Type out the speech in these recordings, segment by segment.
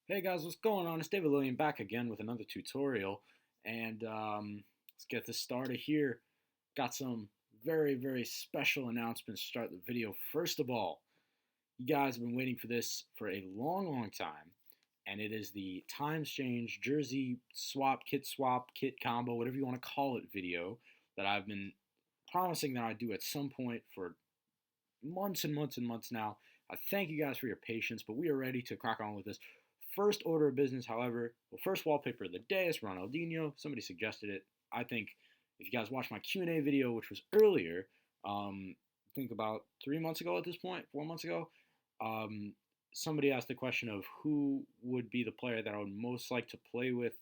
Hey guys, what's going on? It's David Lillian back again with another tutorial, and let's get this started here. Got some very special announcements to start the video. First of all, you guys have been waiting for this for a long time, and it is the times change jersey swap, kit combo, whatever you want to call it video that I've been promising that I'd do at some point for months and months now. I thank you guys for your patience, but we are ready to crack on with this. First order of business, however, first wallpaper of the day is Ronaldinho. Somebody suggested it. I think if you guys watched my Q&A video, which was earlier, I think about 3 months ago at this point, 4 months ago, um, somebody asked the question of who would be the player that I would most like to play with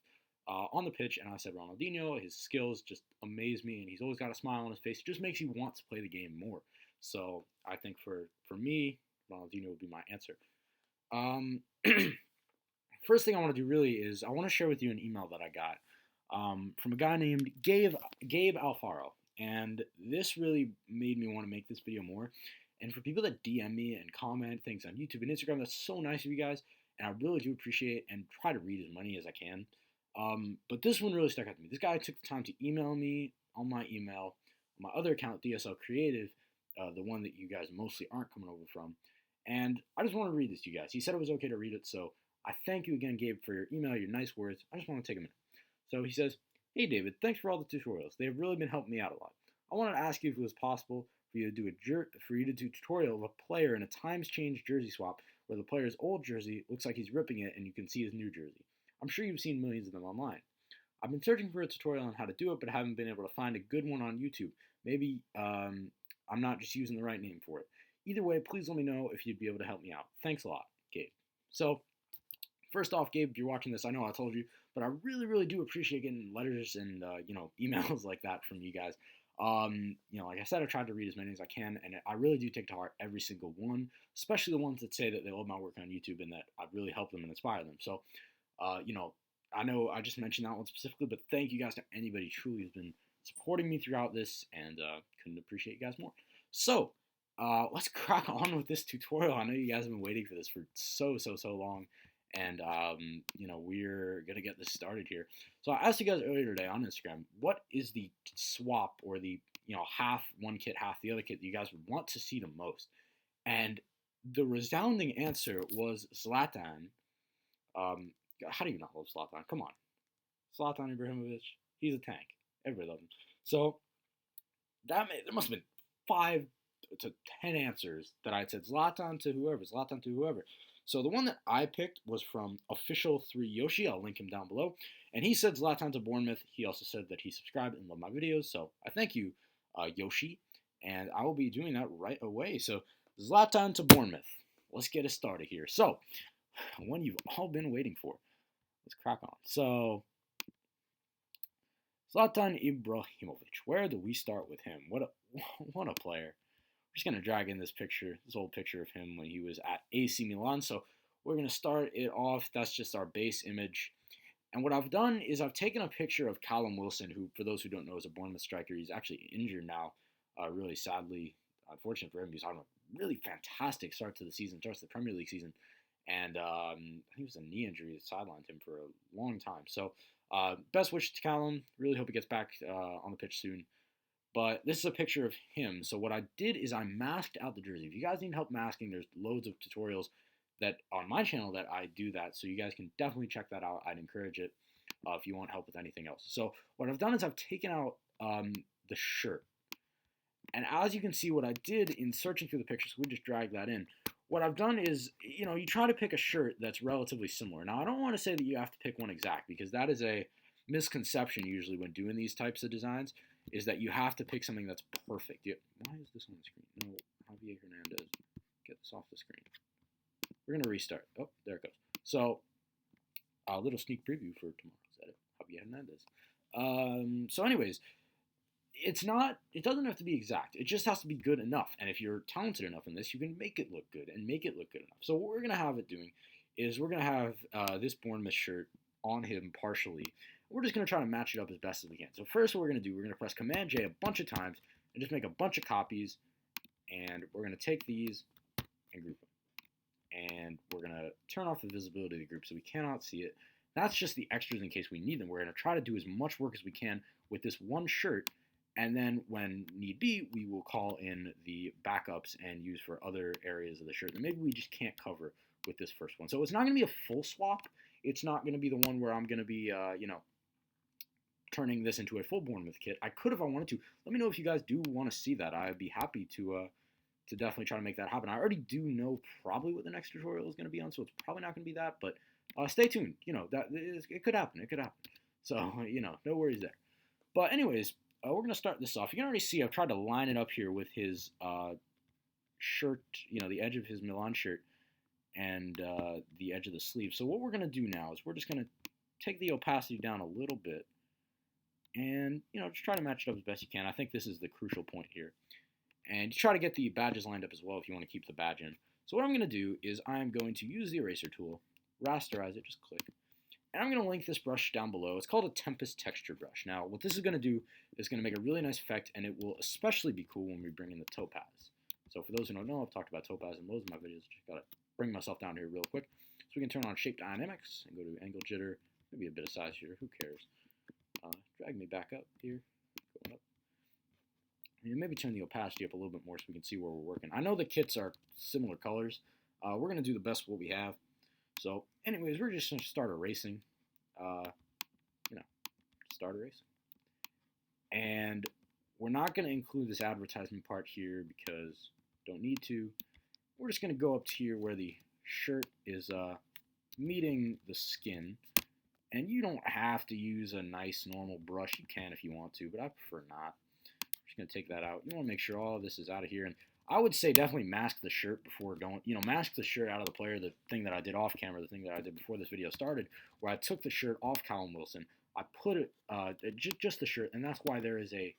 on the pitch, and I said Ronaldinho. His skills just amaze me, and he's always got a smile on his face. It just makes you want to play the game more. So I think for me, Ronaldinho would be my answer. Um, First thing I want to do really is I want to share with you an email that I got from a guy named Gabe Alfaro, and this really made me want to make this video more. And for people that DM me and comment things on YouTube and Instagram, that's so nice of you guys, and I really do appreciate and try to read as many as I can. But this one really stuck out to me. This guy took the time to email me on my email, my other account, DSL Creative, the one that you guys mostly aren't coming over from. And I just want to read this to you guys. He said it was okay to read it, so I thank you again, Gabe, for your email, your nice words. I just want to take a minute. So he says, "Hey, David, thanks for all the tutorials. They have really been helping me out a lot. I wanted to ask you if it was possible for you to do a tutorial of a player in a times change jersey swap where the player's old jersey looks like he's ripping it and you can see his new jersey. I'm sure you've seen millions of them online. I've been searching for a tutorial on how to do it, but haven't been able to find a good one on YouTube. Maybe I'm not just using the right name for it. Either way, please let me know if you'd be able to help me out. Thanks a lot, Gabe." So first off, Gabe, if you're watching this, I know I told you, but I really do appreciate getting letters and emails like that from you guys. Like I said, I tried to read as many as I can, and I really do take to heart every single one, especially the ones that say that they love my work on YouTube and that I've really helped them and inspired them. So, I know I just mentioned that one specifically, but thank you guys to anybody who truly has been supporting me throughout this, and couldn't appreciate you guys more. So, let's crack on with this tutorial. I know you guys have been waiting for this for so long, and we're gonna get this started here. So I asked you guys earlier today on Instagram, what is the swap or the half one kit, half the other kit that you guys would want to see the most? And the resounding answer was Zlatan. How do you not love Zlatan? Come on, Zlatan Ibrahimovic. He's a tank. Everybody loves him. So there must have been 5 to 10 answers that I said Zlatan to whoever, Zlatan to whoever. So the one that I picked was from Official3 Yoshi. I'll link him down below. And he said Zlatan to Bournemouth. He also said that he subscribed and loved my videos. So I thank you, Yoshi. And I will be doing that right away. So Zlatan to Bournemouth. Let's get it started here. So, one you've all been waiting for. Let's crack on. So, Zlatan Ibrahimovic. Where do we start with him? What a player. We're just going to drag in this old picture of him when he was at AC Milan. So we're going to start it off. That's just our base image. And what I've done is I've taken a picture of Callum Wilson, who, for those who don't know, is a Bournemouth striker. He's actually injured now, really sadly. Unfortunate for him, he's having a really fantastic start to the season, starts the Premier League season. And I think it was a knee injury that sidelined him for a long time. So best wishes to Callum. Really hope he gets back on the pitch soon. But this is a picture of him. So what I did is I masked out the jersey. If you guys need help masking, there's loads of tutorials that on my channel that I do that. So you guys can definitely check that out. I'd encourage it if you want help with anything else. So what I've done is I've taken out the shirt. And as you can see, what I did in searching through the pictures, we just drag that in. What I've done is, you try to pick a shirt that's relatively similar. Now, I don't want to say that you have to pick one exact, because that is a misconception usually when doing these types of designs, is that you have to pick something that's perfect. Why is this on the screen? No, Javier Hernandez. Get this off the screen. We're going to restart. Oh, there it goes. So, a little sneak preview for tomorrow's edit. Javier Hernandez. So anyways, it doesn't have to be exact. It just has to be good enough. And if you're talented enough in this, you can make it look good and make it look good enough. So what we're going to have it doing is we're going to have this Bournemouth shirt on him partially. We're just going to try to match it up as best as we can. So first what we're going to do, we're going to press Command-J a bunch of times and just make a bunch of copies. And we're going to take these and group them. and we're going to turn off the visibility of the group so we cannot see it. That's just the extras in case we need them. We're going to try to do as much work as we can with this one shirt, and then when need be, we will call in the backups and use for other areas of the shirt that maybe we just can't cover with this first one. So it's not going to be a full swap. It's not going to be the one where I'm going to be, turning this into a full Bournemouth kit. I could if I wanted to. Let me know if you guys do want to see that. I'd be happy to definitely try to make that happen. I already do know probably what the next tutorial is going to be on, so it's probably not going to be that, but stay tuned. It could happen. It could happen. So, no worries there. But anyways, we're going to start this off. You can already see I've tried to line it up here with his shirt, the edge of his Milan shirt and the edge of the sleeve. So what we're going to do now is we're just going to take the opacity down a little bit and, just try to match it up as best you can. I think this is the crucial point here. And you try to get the badges lined up as well if you want to keep the badge in. So what I'm going to do is I'm going to use the eraser tool, rasterize it, just click. And I'm going to link this brush down below. It's called a Tempest texture brush. Now, what this is going to do is going to make a really nice effect, and it will especially be cool when we bring in the Topaz. So for those who don't know, I've talked about Topaz in loads of my videos. Just got to bring myself down here real quick. So we can turn on Shape Dynamics and go to Angle Jitter. Maybe a bit of size here. Who cares? Drag me back up here. Going up. And maybe turn the opacity up a little bit more so we can see where we're working. I know the kits are similar colors. We're going to do the best of what we have. So, anyways, we're just going to start erasing. Start erasing. And we're not going to include this advertisement part here because don't need to. We're just going to go up to here where the shirt is meeting the skin. And you don't have to use a nice normal brush. You can if you want to, but I prefer not. I'm just going to take that out. You want to make sure all of this is out of here. And I would say definitely mask the shirt before going, mask the shirt out of the player, the thing that I did off camera, the thing that I did before this video started, where I took the shirt off Callum Wilson. I put it, just the shirt, and that's why there is you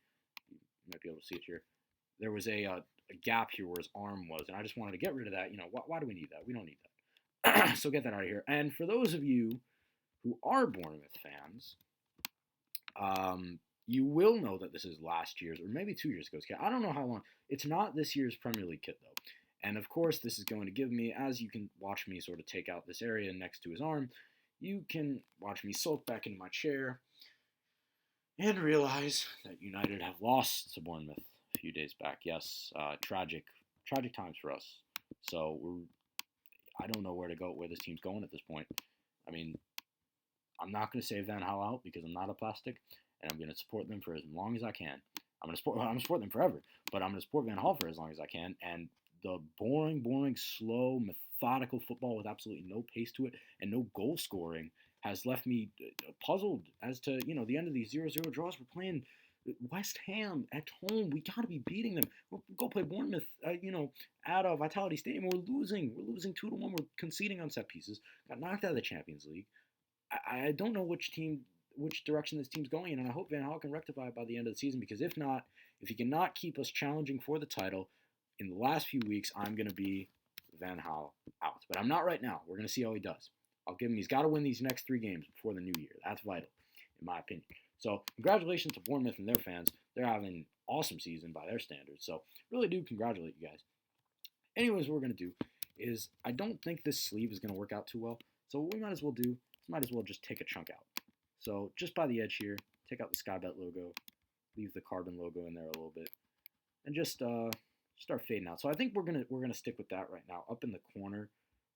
might be able to see it here. There was a gap here where his arm was, and I just wanted to get rid of that. Why do we need that? We don't need that. So get that out of here. And for those of you who are Bournemouth fans, you will know that this is last year's, or maybe 2 years ago. I don't know how long. It's not this year's Premier League kit, though. And, of course, this is going to give me, as you can watch me sort of take out this area next to his arm, you can watch me sulk back into my chair and realize that United have lost to Bournemouth a few days back. Yes, tragic times for us. So I don't know where this team's going at this point. I mean, I'm not going to say Van Gaal out because I'm not a plastic, and I'm going to support them for as long as I can. I'm going to support them forever, but I'm going to support Van Gaal for as long as I can. And the boring, slow, methodical football with absolutely no pace to it and no goal scoring has left me puzzled as to, the end of these 0-0 draws. We're playing West Ham at home. We got to be beating them. We'll go play Bournemouth, at Vitality Stadium. We're losing 2-1. We're conceding on set pieces. Got knocked out of the Champions League. I don't know which direction this team's going in, and I hope Van Gaal can rectify it by the end of the season, because if he cannot keep us challenging for the title in the last few weeks, I'm going to be Van Gaal out. But I'm not right now. We're going to see how he does. I'll give him, he's got to win these next 3 games before the new year. That's vital, in my opinion. So congratulations to Bournemouth and their fans. They're having an awesome season by their standards. So really do congratulate you guys. Anyways, what we're going to do is, I don't think this sleeve is going to work out too well. So what we might as well do, just take a chunk out. So just by the edge here, take out the Skybet logo, leave the carbon logo in there a little bit, and just start fading out. So I think we're gonna stick with that right now. Up in the corner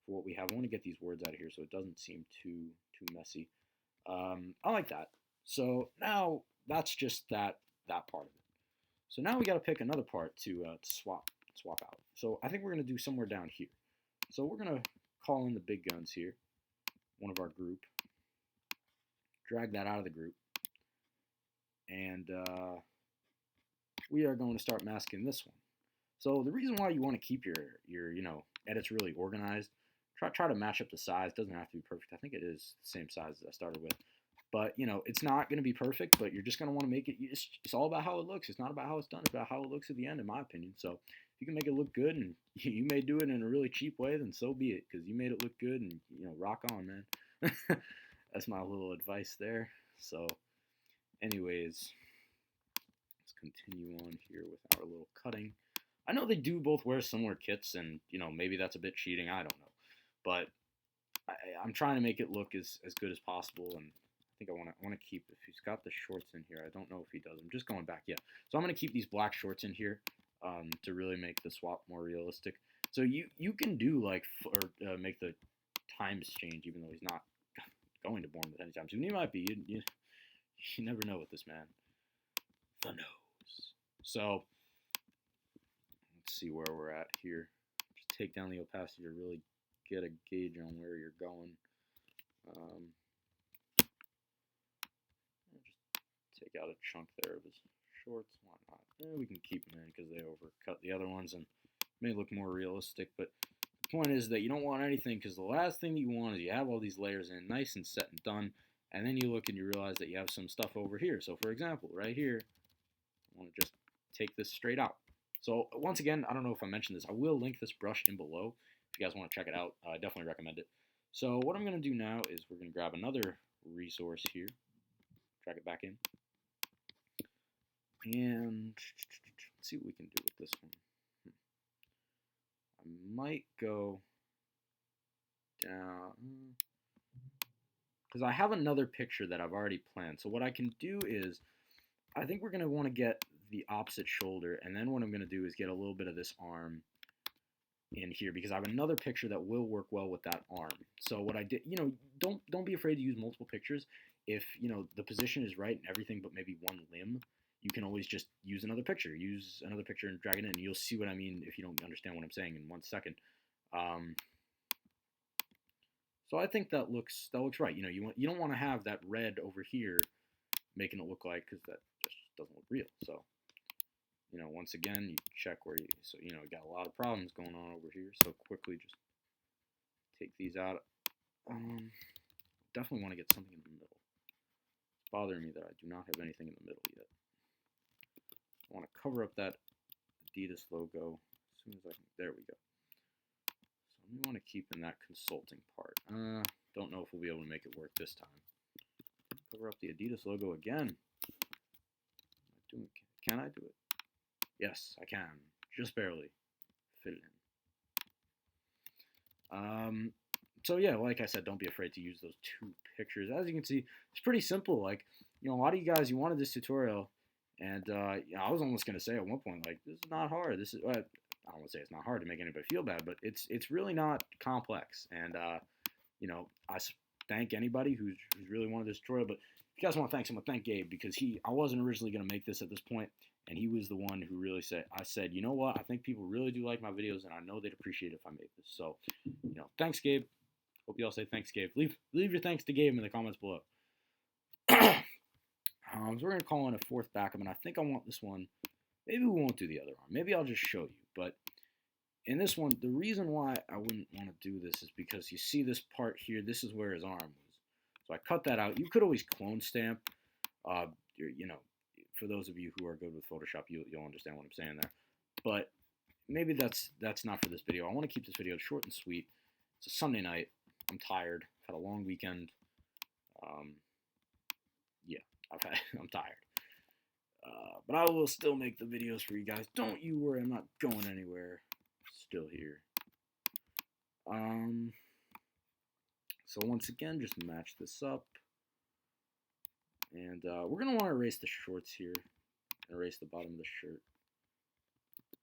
for what we have, I want to get these words out of here so it doesn't seem too messy. I like that. So now that's just that part of it. So now we got to pick another part to swap out. So I think we're gonna do somewhere down here. So we're gonna call in the big guns here, one of our group. Drag that out of the group, and we are going to start masking this one. So the reason why you want to keep your edits really organized, try to match up the size. Doesn't have to be perfect. I think it is the same size as I started with, but it's not going to be perfect. But you're just going to want to make it. It's all about how it looks. It's not about how it's done. It's about how it looks at the end, in my opinion. So if you can make it look good, and you may do it in a really cheap way, then so be it, because you made it look good, and rock on, man. That's my little advice there. So, anyways, let's continue on here with our little cutting. I know they do both wear similar kits, and, maybe that's a bit cheating. I don't know. but I'm trying to make it look as good as possible, and I think I want to keep, if he's got the shorts in here, I don't know if he does. I'm just going back, yeah. So I'm going to keep these black shorts in here to really make the swap more realistic. So you can do like, or make the times change, even though he's not going to Bournemouth anytime soon. He might be. You never know with this man. The nose. So let's see where we're at here. Just take down the opacity to really get a gauge on where you're going. Just take out a chunk there of his shorts. Why not? We can keep them in because they overcut the other ones and may look more realistic. But the point is that you don't want anything, because the last thing you want is you have all these layers in, nice and set and done, and then you look and you realize that you have some stuff over here. So for example, right here, I want to just take this straight out. So once again, I don't know if I mentioned this, I will link this brush in below if you guys want to check it out. I definitely recommend it. So what I'm going to do now is we're going to grab another resource here, drag it back in, and let's see what we can do with this one. I might go down, because I have another picture that I've already planned. So what I can do is, I think we're going to want to get the opposite shoulder, and then what I'm going to do is get a little bit of this arm in here, because I have another picture that will work well with that arm. So what I did, don't be afraid to use multiple pictures. If, the position is right and everything, but maybe one limb, you can always just use another picture. Use another picture and drag it in, and you'll see what I mean if you don't understand what I'm saying in 1 second. So I think that looks right. You don't want to have that red over here making it look like, because that just doesn't look real. So, once again, you check where you got a lot of problems going on over here. So quickly just take these out. Definitely want to get something in the middle. It's bothering me that I do not have anything in the middle yet. I want to cover up that Adidas logo as soon as I can. There we go. So we want to keep in that consulting part. Don't know if we'll be able to make it work this time. Cover up the Adidas logo again. Can I do it? Yes, I can. Just barely fit it in. So yeah, like I said, don't be afraid to use those two pictures. As you can see, it's pretty simple. Like, a lot of you guys, you wanted this tutorial, and I was almost gonna say at one point, like, this is not hard. This is, I don't want to say it's not hard to make anybody feel bad, but it's really not complex. And I thank anybody who's really wanted this tutorial. But if you guys want to thank someone, thank Gabe, because I wasn't originally gonna make this at this point, and he was the one who really said, you know what, I think people really do like my videos, and I know they'd appreciate it if I made this. So, thanks, Gabe. Hope you all say thanks, Gabe. Leave your thanks to Gabe in the comments below. So we're going to call in a fourth backup, and I think I want this one. Maybe we won't do the other arm. Maybe I'll just show you. But in this one, the reason why I wouldn't want to do this is because you see this part here. This is where his arm was. So I cut that out. You could always clone stamp. For those of you who are good with Photoshop, you'll understand what I'm saying there. But maybe that's not for this video. I want to keep this video short and sweet. It's a Sunday night. I'm tired. I've had a long weekend. Yeah, I'm tired. But I will still make the videos for you guys. Don't you worry. I'm not going anywhere. Still here. So once again, just match this up. And we're going to want to erase the shorts here. And erase the bottom of the shirt.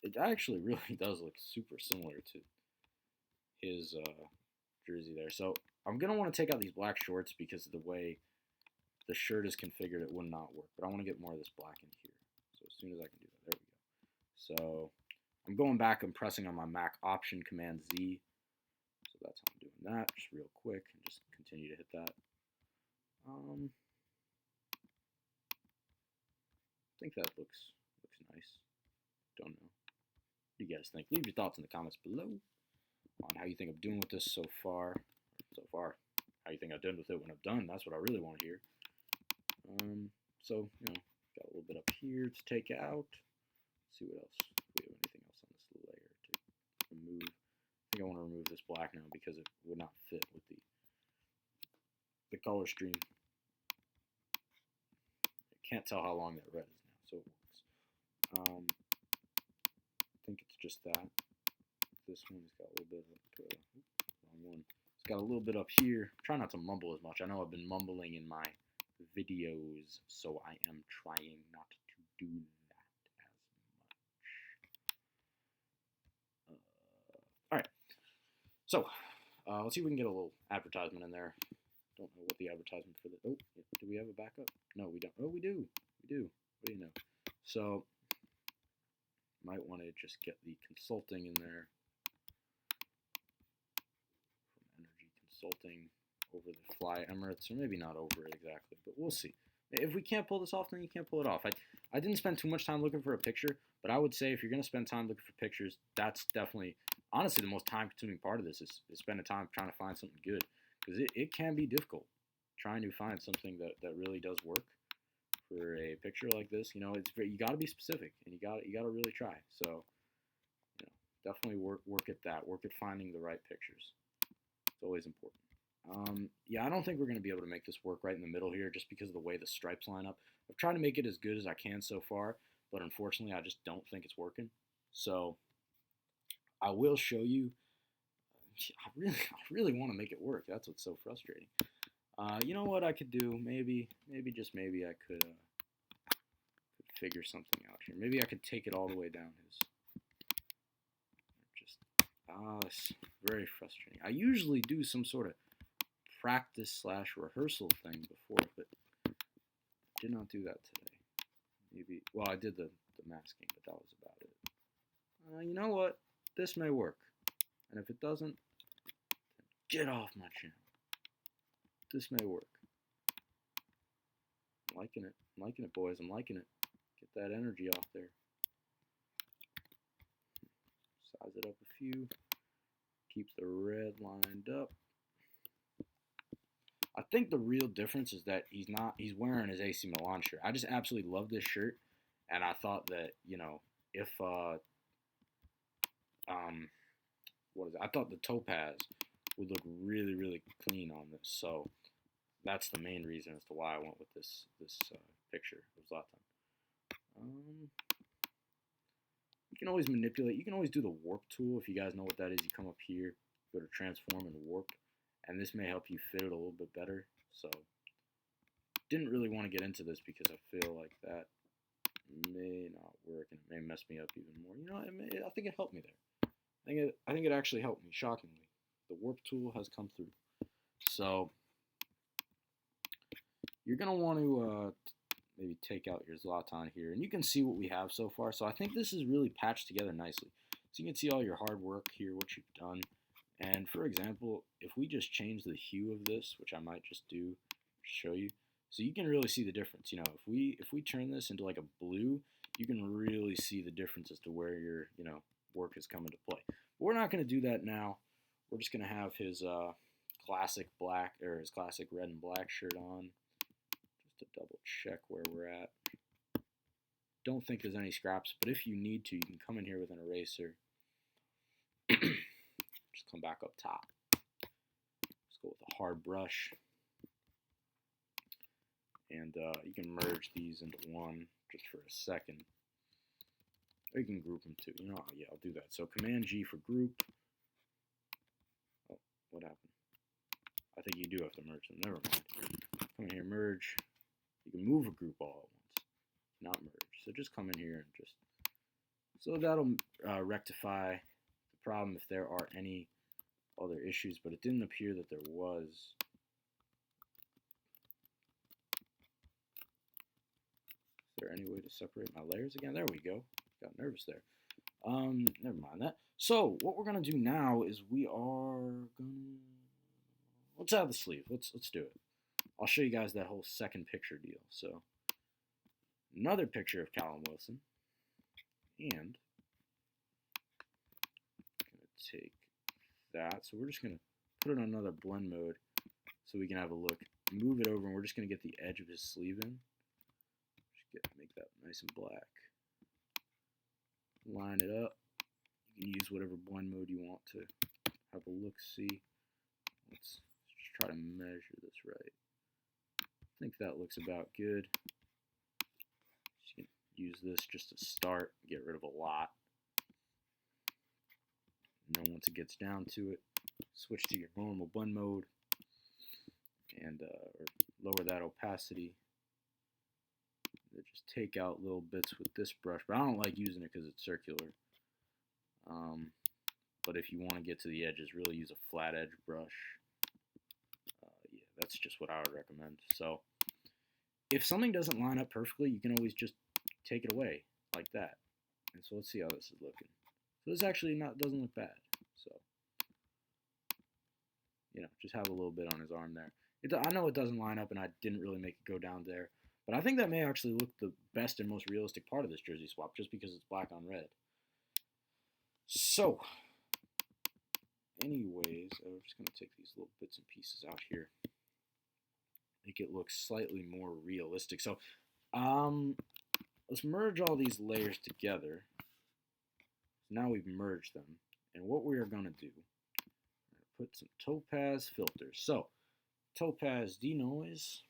It actually really does look super similar to his jersey there. So I'm going to want to take out these black shorts because of the way the shirt is configured, it would not work. But I want to get more of this black in here. So as soon as I can do that, there we go. So I'm going back and pressing on my Mac Option Command Z. So that's how I'm doing that, just real quick, and just continue to hit that. I think that looks nice. Don't know. What do you guys think? Leave your thoughts in the comments below on how you think I'm doing with this so far. How you think I've done with it when I'm done. That's what I really want to hear. So, got a little bit up here to take out. Let's see what else. Do we have anything else on this layer to remove? I think I want to remove this black now because it would not fit with the color scheme. I can't tell how long that red is now, so it works. I think it's just that. This one's got a little bit of wrong Wrong one. It's got a little bit up here. Try not to mumble as much. I know I've been mumbling in my videos, so I am trying not to do that as much. All right. So, let's see if we can get a little advertisement in there. Don't know what the advertisement for the... Oh, do we have a backup? No, we don't. Oh, we do. We do. What do you know? So, might want to just get the consulting in there. From Energy Consulting over the Fly Emirates, or maybe not over it exactly, but we'll see. If we can't pull this off, then you can't pull it off. I didn't spend too much time looking for a picture, but I would say if you're going to spend time looking for pictures, that's definitely, honestly, the most time-consuming part of this is spending time trying to find something good. Because it can be difficult trying to find something that really does work for a picture like this. You know, you got to be specific, and you got to really try. So, you know, definitely work at that. Work at finding the right pictures. It's always important. Yeah, I don't think we're going to be able to make this work right in the middle here, just because of the way the stripes line up. I've tried to make it as good as I can so far, but unfortunately, I just don't think it's working. So, I will show you. I really want to make it work. That's what's so frustrating. You know what I could do? Maybe just maybe I could figure something out here. Maybe I could take it all the way down it's very frustrating. I usually do some sort of practice / rehearsal thing before, but I did not do that today. Maybe, well, I did the masking, but that was about it. You know what? This may work. And if it doesn't, get off my channel. This may work. I'm liking it. I'm liking it, boys. I'm liking it. Get that energy off there. Size it up a few. Keep the red lined up. I think the real difference is that he's wearing his AC Milan shirt. I just absolutely love this shirt. And I thought that, you know, if, I thought the Topaz would look really, really clean on this. So that's the main reason as to why I went with this picture of Zlatan. You can always manipulate. You can always do the warp tool. If you guys know what that is, you come up here, go to transform and warp, and this may help you fit it a little bit better. So didn't really want to get into this because I feel like that may not work and it may mess me up even more. You know, I think it helped me there. I think it actually helped me, shockingly. The warp tool has come through. So you're going to want to maybe take out your Zlatan here. And you can see what we have so far. So I think this is really patched together nicely. So you can see all your hard work here, what you've done. And for example, if we just change the hue of this, which I might just do, show you. So you can really see the difference. You know, if we turn this into like a blue, you can really see the difference as to where your, you know, work is coming to play. But we're not going to do that now. We're just going to have his classic black, or his classic red and black shirt on. Just to double check where we're at. Don't think there's any scraps, but if you need to, you can come in here with an eraser. Just come back up top. Let's go with a hard brush. And you can merge these into one just for a second. Or you can group them too. You know, yeah, I'll do that. So Command G for group. Oh, what happened? I think you do have to merge them. Never mind. Come in here, merge. You can move a group all at once, not merge. So just come in here and just. So that'll rectify the problem if there are any other issues, but it didn't appear that there was. Is there any way to separate my layers again? There we go. Got nervous there. Never mind that. So what we're gonna do now is we are gonna. Let's add the sleeve. Let's do it. I'll show you guys that whole second picture deal. So another picture of Callum Wilson, and I'm gonna take that. So we're just gonna put it on another blend mode so we can have a look. Move it over, and we're just gonna get the edge of his sleeve in. Make that nice and black. Line it up. You can use whatever blend mode you want to have a look-see. Let's just try to measure this right. I think that looks about good. Just gonna use this just to start, get rid of a lot. And then once it gets down to it, switch to your normal blend mode and or lower that opacity. Just take out little bits with this brush, but I don't like using it because it's circular. But if you want to get to the edges, really use a flat edge brush. Yeah, that's just what I would recommend. So if something doesn't line up perfectly, you can always just take it away like that. And so let's see how this is looking. So this actually doesn't look bad. So, you know, just have a little bit on his arm there. I know it doesn't line up, and I didn't really make it go down there. But I think that may actually look the best and most realistic part of this jersey swap, just because it's black on red. So, anyways, I'm just going to take these little bits and pieces out here. Make it look slightly more realistic. So, let's merge all these layers together. Now we've merged them. And what we are going to do, put some Topaz filters. So, Topaz denoise.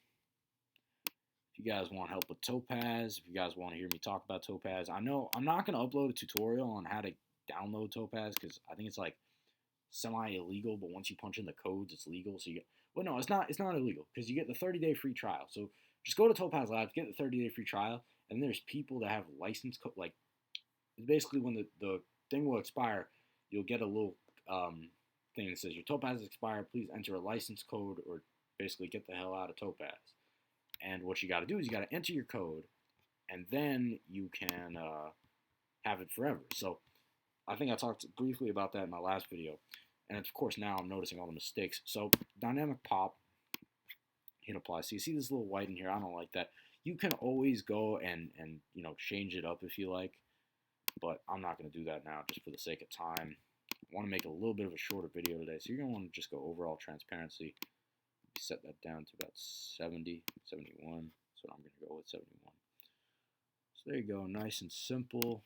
If you guys want help with Topaz, if you guys want to hear me talk about Topaz, I know I'm not going to upload a tutorial on how to download Topaz because I think it's like semi-illegal, but once you punch in the codes, it's legal. So you get, well, no, it's not illegal because you get the 30-day free trial. So just go to Topaz Labs, get the 30-day free trial, and there's people that have license code. Like, basically when the thing will expire, you'll get a little thing that says your Topaz has expired. Please enter a license code or basically get the hell out of Topaz. And what you got to do is you got to enter your code, and then you can have it forever. So I think I talked briefly about that in my last video. And of course, now I'm noticing all the mistakes. So dynamic pop, hit apply. So you see this little white in here. I don't like that. You can always go and you know, change it up if you like. But I'm not going to do that now just for the sake of time. I want to make a little bit of a shorter video today. So you're going to want to just go overall transparency. Set that down to about 70, 71. That's what I'm going to go with, 71. So there you go, nice and simple.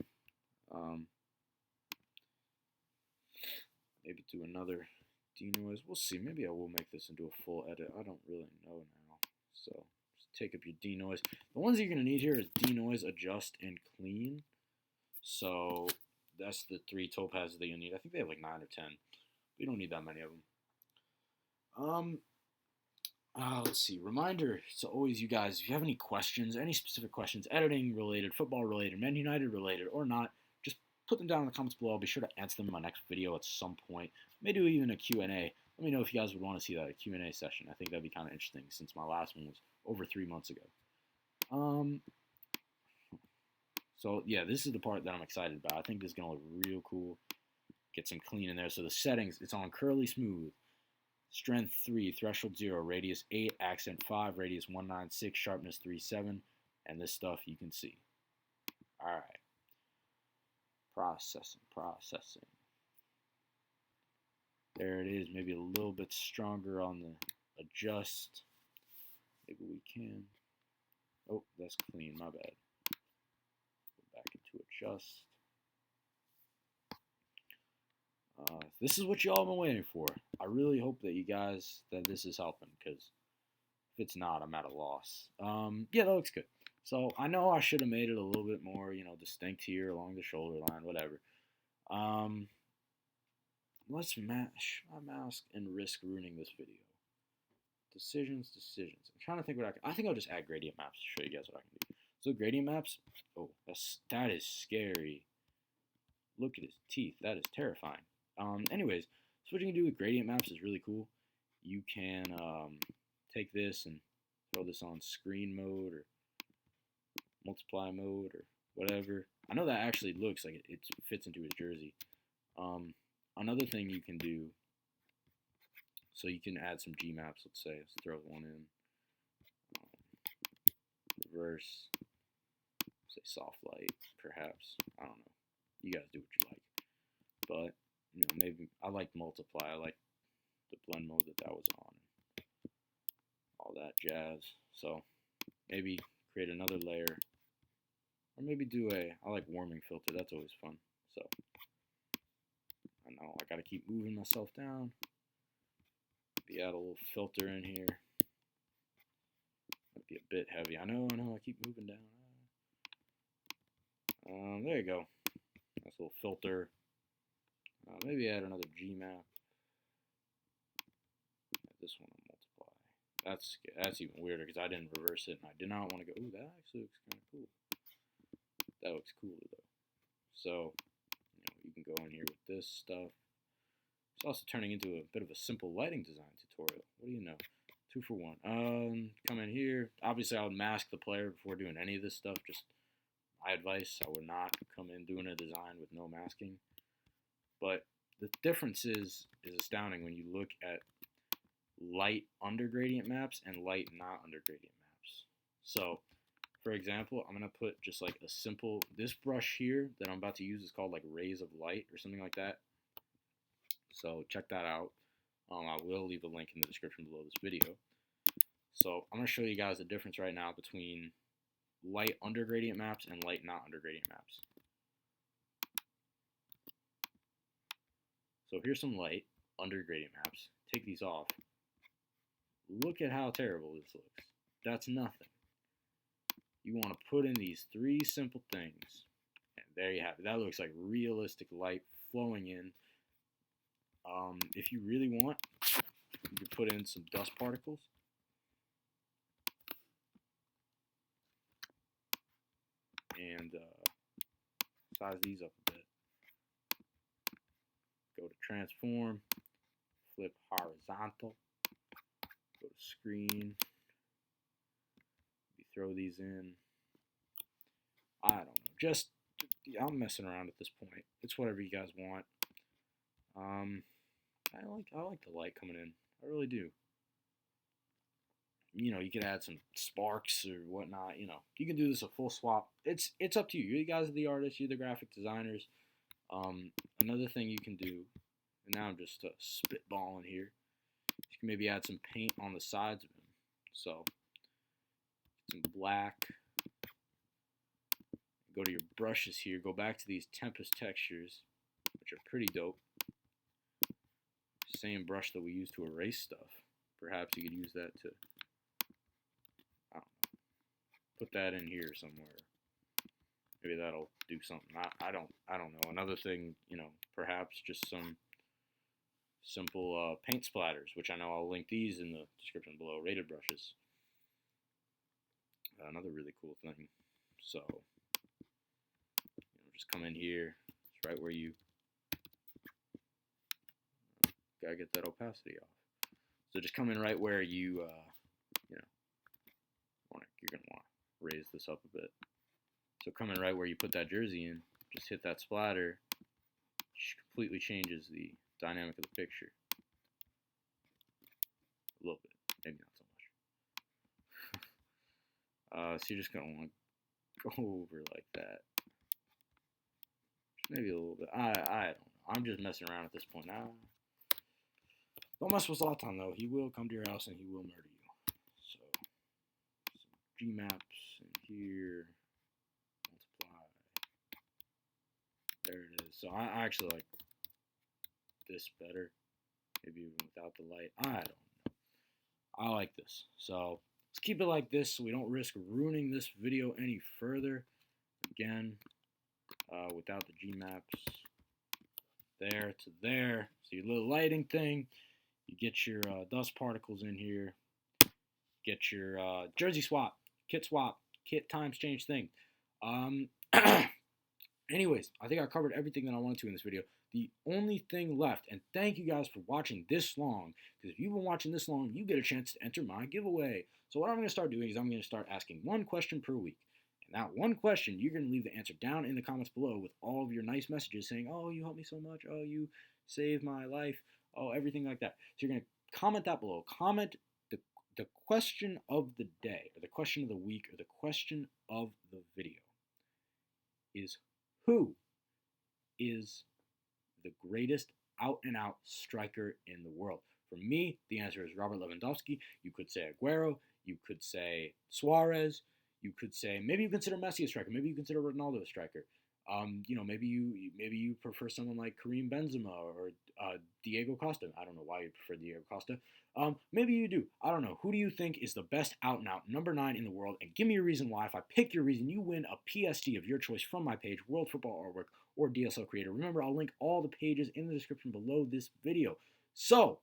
Maybe do another denoise. We'll see. Maybe I will make this into a full edit. I don't really know now. So just take up your denoise. The ones you're going to need here is denoise, adjust, and clean. So that's the 3 topazes that you'll need. I think they have like 9 or 10. We don't need that many of them. Let's see. Reminder to always, you guys, if you have any questions, any specific questions, editing related, football related, Man United related, or not, just put them down in the comments below. I'll be sure to answer them in my next video at some point. Maybe do even a Q&A. Let me know if you guys would want to see that, a Q&A session. I think that'd be kind of interesting since my last one was over 3 months ago. So, yeah, this is the part that I'm excited about. I think this is going to look real cool. Get some clean in there. So the settings, it's on curly smooth. Strength 3, threshold 0, radius 8, accent 5, radius 196, sharpness 37, and this stuff you can see. All right. Processing. There it is. Maybe a little bit stronger on the adjust. Maybe we can. Oh, that's clean. My bad. Go back into adjust. This is what y'all been waiting for. I really hope that that this is helping, because if it's not, I'm at a loss. Yeah, that looks good. So I know I should have made it a little bit more, you know, distinct here along the shoulder line, whatever. Let's match my mask and risk ruining this video. Decisions. I'm trying to think what I think I'll just add gradient maps to show you guys what I can do. So gradient maps, oh, that is scary. Look at his teeth. That is terrifying. Anyways, so what you can do with gradient maps is really cool. You can take this and throw this on screen mode or multiply mode or whatever. I know that actually looks like it fits into his jersey. Another thing you can do, so you can add some G maps, let's say. Let's throw one in. Reverse, say soft light, perhaps. I don't know. You guys do what you like. But, you know, maybe I like multiply. I like the blend mode that was on. All that jazz. So maybe create another layer. Or maybe do I like warming filter. That's always fun. So I know I gotta keep moving myself down. Maybe add a little filter in here. Might be a bit heavy. I know, I keep moving down. There you go. Nice little filter. Maybe add another G map. This one will multiply. That's even weirder because I didn't reverse it, and I did not want to go, ooh, that actually looks kind of cool. That looks cooler, though. So, you can go in here with this stuff. It's also turning into a bit of a simple lighting design tutorial. What do you know? 2 for 1. Come in here. Obviously, I would mask the player before doing any of this stuff. Just my advice, I would not come in doing a design with no masking. But the difference is astounding when you look at light under gradient maps and light not under gradient maps. So, for example, I'm going to put just like a simple, this brush here that I'm about to use is called like Rays of Light or something like that. So check that out. I will leave a link in the description below this video. So I'm going to show you guys the difference right now between light under gradient maps and light not under gradient maps. So here's some light under gradient maps. Take these off. Look at how terrible this looks. That's nothing. You want to put in these 3 simple things. And there you have it. That looks like realistic light flowing in. If you really want, you can put in some dust particles. And size these up a bit. Go to transform, flip horizontal, go to screen, maybe throw these in. I don't know, just I'm messing around at this point. It's whatever you guys want. I like the light coming in. I really do. You could add some sparks or whatnot. You can do this a full swap. It's up to you. You guys are the artists. You're the graphic designers. Another thing you can do, and now I'm just spitballing here. You can maybe add some paint on the sides of him. So some black. Go to your brushes here. Go back to these Topaz textures, which are pretty dope. Same brush that we use to erase stuff. Perhaps you could use that to, I don't know, put that in here somewhere. Maybe that'll do something. I don't know. Another thing, perhaps just some simple paint splatters, which I know I'll link these in the description below. Rated brushes. Another really cool thing. So, just come in here. It's right where you gotta get that opacity off. So just come in right where you, you're gonna want to raise this up a bit. So come in right where you put that jersey in. Just hit that splatter. Which completely changes the dynamic of the picture. A little bit, maybe not so much. So you're just gonna want to go over like that. Maybe a little bit. I don't know. I'm just messing around at this point now. Don't mess with Zlatan though. He will come to your house and he will murder you. So some G maps in here. Multiply. There it is. So I actually like this better. Maybe even without the light. I don't know. I like this. So let's keep it like this so we don't risk ruining this video any further. Again, without the G maps. There to there. So your little lighting thing. You get your dust particles in here. Get your jersey swap, kit times change thing. Anyways, I think I covered everything that I wanted to in this video. The only thing left, and thank you guys for watching this long, because if you've been watching this long, you get a chance to enter my giveaway. So what I'm going to start doing is I'm going to start asking 1 question per week. And that 1 question, you're going to leave the answer down in the comments below with all of your nice messages saying, oh, you helped me so much. Oh, you saved my life. Oh, everything like that. So you're going to comment that below. Comment the question of the day, or the question of the week, or the question of the video is, who is the greatest out-and-out striker in the world? For me, the answer is Robert Lewandowski. You could say Aguero. You could say Suarez. You could say, maybe you consider Messi a striker. Maybe you consider Ronaldo a striker. Maybe you prefer someone like Karim Benzema or Diego Costa. I don't know why you prefer Diego Costa. Maybe you do. I don't know. Who do you think is the best out-and-out number 9 in the world? And give me a reason why. If I pick your reason, you win a PSD of your choice from my page, World Football Artwork or DSL Creator. Remember, I'll link all the pages in the description below this video. So,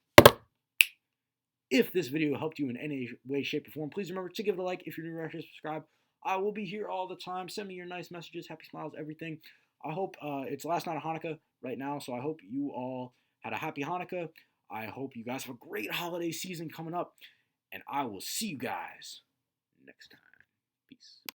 If this video helped you in any way, shape, or form, please remember to give it a like. If you're new to subscribe. I will be here all the time. Send me your nice messages, happy smiles, everything. I hope it's the last night of Hanukkah right now, so I hope you all had a happy Hanukkah. I hope you guys have a great holiday season coming up, and I will see you guys next time. Peace.